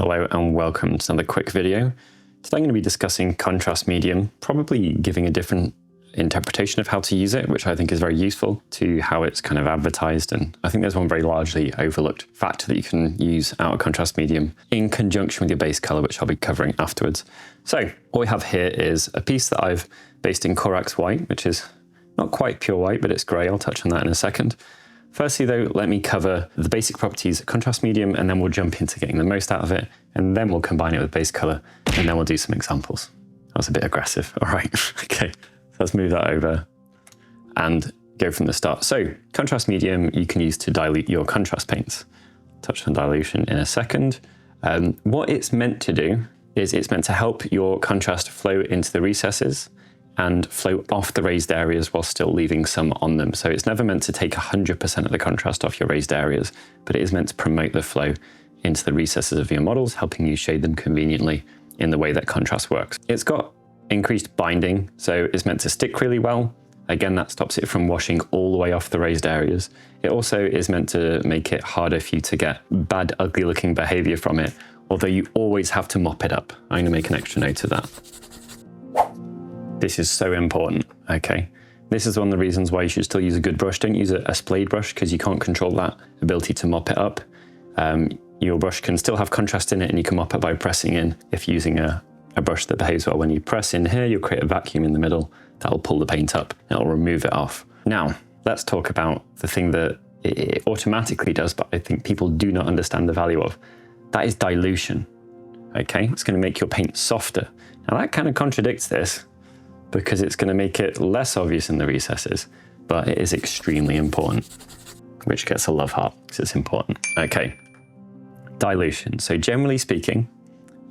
Hello and welcome to another quick video. Today I'm going to be discussing contrast medium, probably giving a different interpretation of how to use it, which I think is very useful to how it's kind of advertised. And I think there's one very largely overlooked factor that you can use out of contrast medium in conjunction with your base color, which I'll be covering afterwards. So what we have here is a piece that I've based in Corax white, which is not quite pure white, but it's gray. I'll touch on that in a second. Firstly though, let me cover the basic properties of contrast medium, and then we'll jump into getting the most out of it, and then we'll combine it with base color, and then we'll do some examples. That was a bit aggressive. All right, okay. So let's move that over and go from the start. So contrast medium you can use to dilute your contrast paints. Touch on dilution in a second. What it's meant to do is it's meant to help your contrast flow into the recesses and flow off the raised areas while still leaving some on them. So it's never meant to take 100% of the contrast off your raised areas, but it is meant to promote the flow into the recesses of your models, helping you shade them conveniently in the way that contrast works. It's got increased binding, so it's meant to stick really well. Again, that stops it from washing all the way off the raised areas. It also is meant to make it harder for you to get bad, ugly looking behavior from it, although you always have to mop it up. I'm gonna make an extra note of that. This is so important, okay? This is one of the reasons why you should still use a good brush. Don't use a splayed brush because you can't control that ability to mop it up. Your brush can still have contrast in it and you can mop it by pressing in. If you're using a brush that behaves well, when you press in here, you'll create a vacuum in the middle that'll pull the paint up and it'll remove it off. Now, let's talk about the thing that it automatically does, but I think people do not understand the value of. That is dilution, okay? It's gonna make your paint softer. Now that kind of contradicts this, because it's going to make it less obvious in the recesses, but it is extremely important, which gets a love heart because it's important. Okay, dilution. So generally speaking,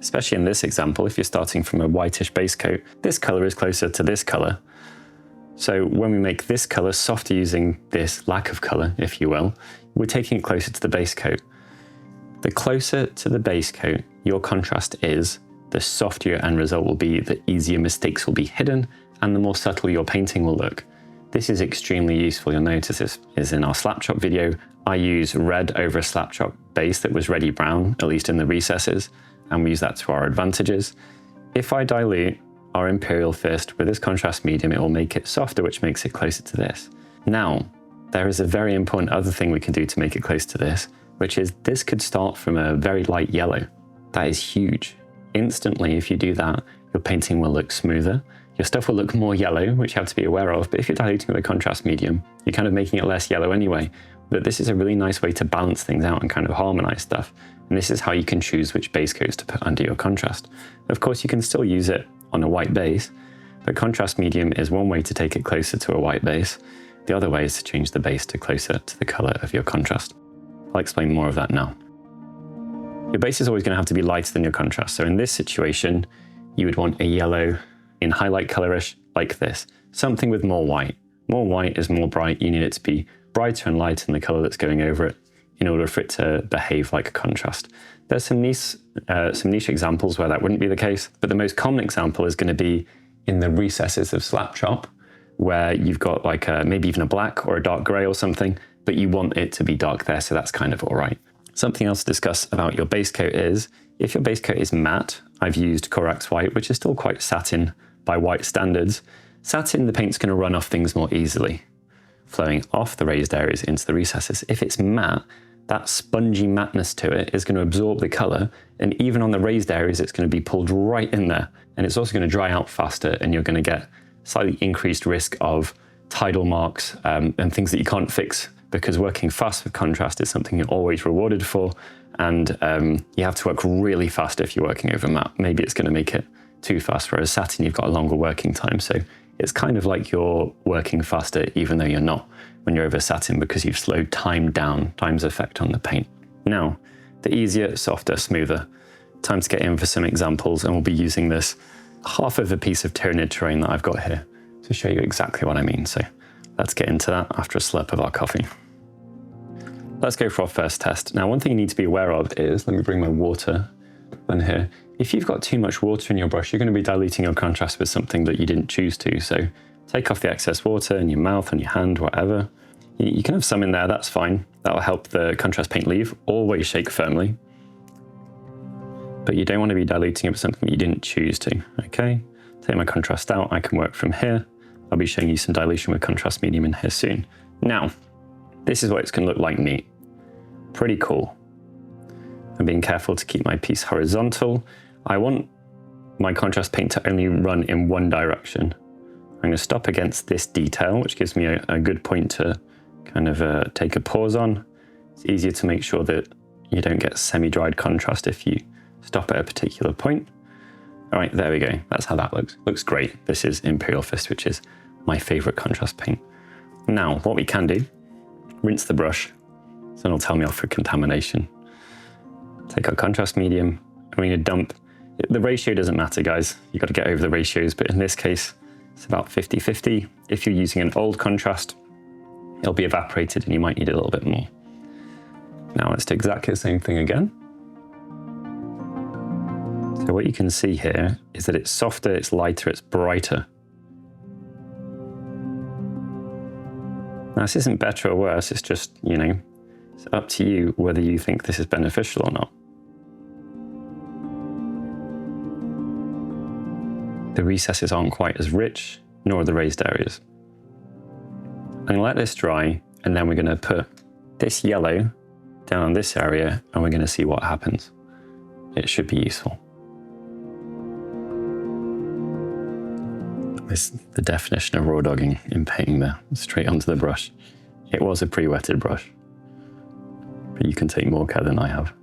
especially in this example, if you're starting from a whitish base coat, this color is closer to this color. So when we make this color softer using this lack of color, if you will, we're taking it closer to the base coat. The closer to the base coat your contrast is, the softer your end result will be, the easier mistakes will be hidden, and the more subtle your painting will look. This is extremely useful. You'll notice this is in our slap chop video. I use red over a slap chop base that was reddy brown, at least in the recesses, and we use that to our advantages. If I dilute our Imperial Fist with this contrast medium, it will make it softer, which makes it closer to this. Now, there is a very important other thing we can do to make it close to this, which is this could start from a very light yellow. That is huge. Instantly, if you do that, your painting will look smoother. Your stuff will look more yellow, which you have to be aware of. But if you're diluting with a contrast medium, you're kind of making it less yellow anyway. But this is a really nice way to balance things out and kind of harmonize stuff. And this is how you can choose which base coats to put under your contrast. Of course, you can still use it on a white base, but contrast medium is one way to take it closer to a white base. The other way is to change the base to closer to the color of your contrast. I'll explain more of that now. Your base is always going to have to be lighter than your contrast. So in this situation, you would want a yellow in highlight colorish like this, something with more white. More white is more bright. You need it to be brighter and lighter than the color that's going over it in order for it to behave like a contrast. There's some niche examples where that wouldn't be the case, but the most common example is going to be in the recesses of slap chop, where you've got like maybe even a black or a dark gray or something, but you want it to be dark there, so that's kind of all right. Something else to discuss about your base coat is, if your base coat is matte, I've used Corax white, which is still quite satin by white standards. Satin, the paint's going to run off things more easily, flowing off the raised areas into the recesses. If it's matte, that spongy matteness to it is going to absorb the color, and even on the raised areas, it's going to be pulled right in there. And it's also going to dry out faster, and you're going to get slightly increased risk of tidal marks and things that you can't fix, because working fast with contrast is something you're always rewarded for, and you have to work really fast if you're working over matte. Maybe it's going to make it too fast, whereas satin, you've got a longer working time. So it's kind of like you're working faster even though you're not when you're over satin, because you've slowed time down, time's effect on the paint. Now, the easier, softer, smoother. Time to get in for some examples, and we'll be using this half of a piece of Tyranid terrain that I've got here to show you exactly what I mean. So let's get into that after a slurp of our coffee. Let's go for our first test. Now, one thing you need to be aware of is, let me bring my water in here. If you've got too much water in your brush, you're going to be diluting your contrast with something that you didn't choose to. So take off the excess water in your mouth, on your hand, whatever. You can have some in there, that's fine. That'll help the contrast paint leave. Always shake firmly. but you don't want to be diluting it with something that you didn't choose to, okay? Take my contrast out, I can work from here. I'll be showing you some dilution with contrast medium in here soon. Now, this is what it's going to look like neat. Pretty cool. I'm being careful to keep my piece horizontal. I want my contrast paint to only run in one direction. I'm going to stop against this detail, which gives me a good point to kind of take a pause on. It's easier to make sure that you don't get semi-dried contrast if you stop at a particular point. All right, there we go. That's how that looks. Looks great. This is Imperial Fist, which is my favorite contrast paint. Now, what we can do, rinse the brush, so it'll tell me off for contamination. Take our contrast medium, and we're going to dump. The ratio doesn't matter, guys. You've got to get over the ratios, but in this case, it's about 50-50. If you're using an old contrast, it'll be evaporated and you might need a little bit more. Now let's do exactly the same thing again. So what you can see here is that it's softer, it's lighter, it's brighter. Now this isn't better or worse, it's just, you know, it's up to you whether you think this is beneficial or not. The recesses aren't quite as rich, nor are the raised areas. I'm going to let this dry, and then we're going to put this yellow down on this area, and we're going to see what happens. It should be useful. This is the definition of raw dogging in painting there, straight onto the brush. It was a pre-wetted brush, but you can take more care than I have.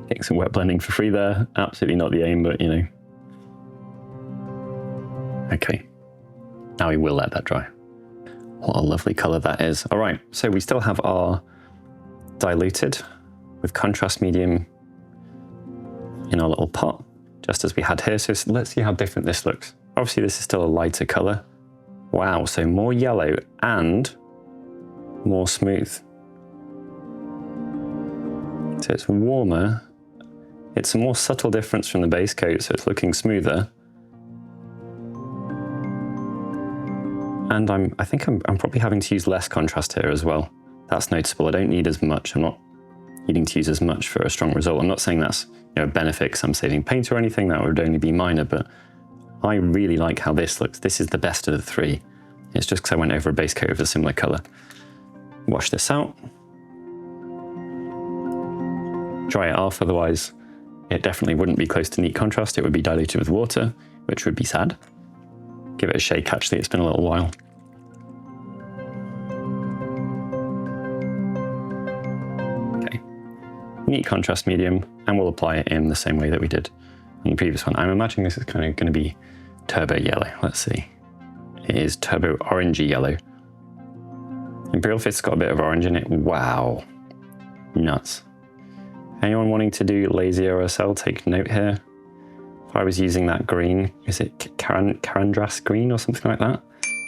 Getting some wet blending for free there. Absolutely not the aim, but you know. Okay, now we will let that dry. What a lovely color that is. All right, so we still have our diluted with contrast medium in our little pot, just as we had here. So let's see how different this looks. Obviously this is still a lighter color. Wow, so more yellow and more smooth. So it's warmer. It's a more subtle difference from the base coat, so it's looking smoother. And I think I'm probably having to use less contrast here as well. That's noticeable. I don't need as much. I'm not needing to use as much for a strong result. I'm not saying that's, you know, a benefit because I'm saving paint or anything. That would only be minor, but I really like how this looks. This is the best of the three. It's just because I went over a base coat of a similar color. Wash this out. Dry it off, otherwise it definitely wouldn't be close to neat contrast. It would be diluted with water, which would be sad. Give it a shake, actually, it's been a little while. Okay, neat contrast medium, and we'll apply it in the same way that we did in the previous one. I'm imagining this is kind of going to be turbo yellow. Let's see. It is turbo orangey yellow. Imperial Fist's got a bit of orange in it. Wow, nuts. Anyone wanting to do lazy OSL, take note here. If I was using that green, is it Carandras green or something like that?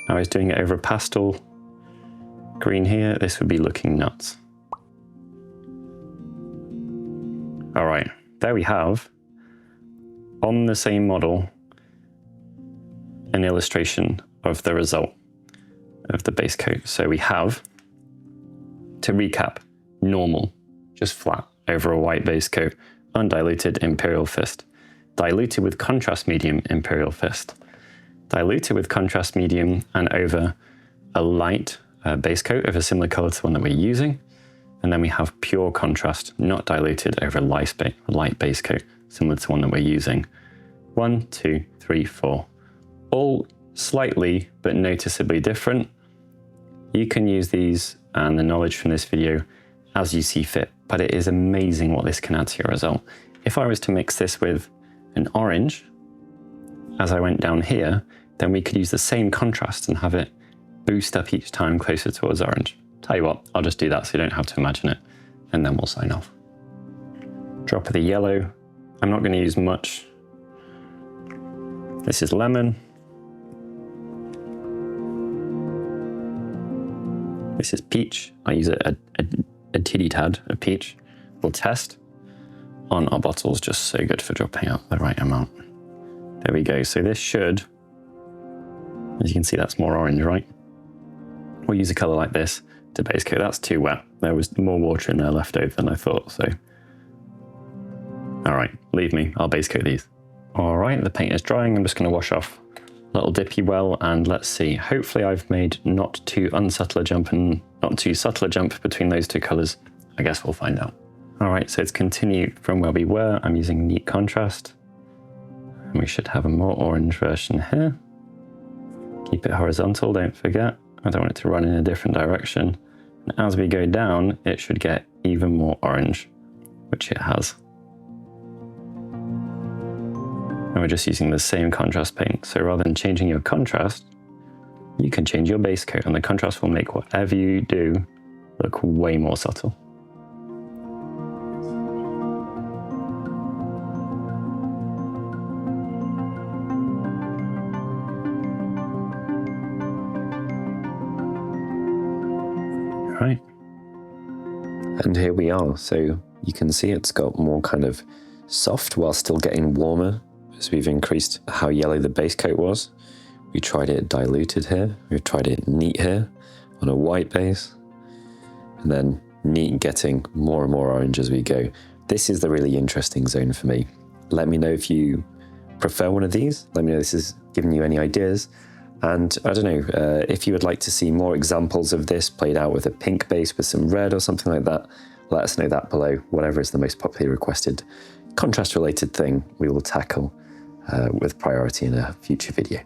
I was doing it over a pastel green here, this would be looking nuts. All right, there we have, on the same model, an illustration of the result of the base coat. So we have, to recap, normal, just flat, over a white base coat, undiluted Imperial Fist. Diluted with contrast medium Imperial Fist. Diluted with contrast medium and over a light base coat of a similar color to the one that we're using. And then we have pure contrast, not diluted, over a light base coat, similar to one that we're using. 1, 2, 3, 4. All slightly but noticeably different. You can use these and the knowledge from this video as you see fit, but it is amazing what this can add to your result. If I was to mix this with an orange, as I went down here, then we could use the same contrast and have it boost up each time closer towards orange. Tell you what, I'll just do that so you don't have to imagine it, and then we'll sign off. Drop of the yellow. I'm not going to use much. This is lemon. This is peach. I use a tiddy tad of peach. We'll test on our bottles, just so good for dropping out the right amount. There we go. So this should As you can see, that's more orange, right? We'll use a colour like this to base coat. That's too wet. There was more water in there left over than I thought, so. All right, leave me, I'll base coat these. All right, the paint is drying. I'm just gonna wash off a little dippy well, and let's see. Hopefully I've made not too unsubtle a jump and not too subtle a jump between those two colours. I guess we'll find out. All right, so it's continued from where we were. I'm using neat contrast. And we should have a more orange version here. Keep it horizontal, don't forget. I don't want it to run in a different direction. And as we go down, it should get even more orange, which it has. And we're just using the same contrast paint. So rather than changing your contrast, you can change your base coat, and the contrast will make whatever you do look way more subtle. Right. And here we are. So you can see it's got more kind of soft while still getting warmer as we've increased how yellow the base coat was. We tried it diluted here. We've tried it neat here on a white base. And then neat getting more and more orange as we go. This is the really interesting zone for me. Let me know if you prefer one of these. Let me know if this is giving you any ideas. And I don't know, if you would like to see more examples of this played out with a pink base with some red or something like that, let us know that below. Whatever is the most popularly requested contrast related thing we will tackle with priority in a future video.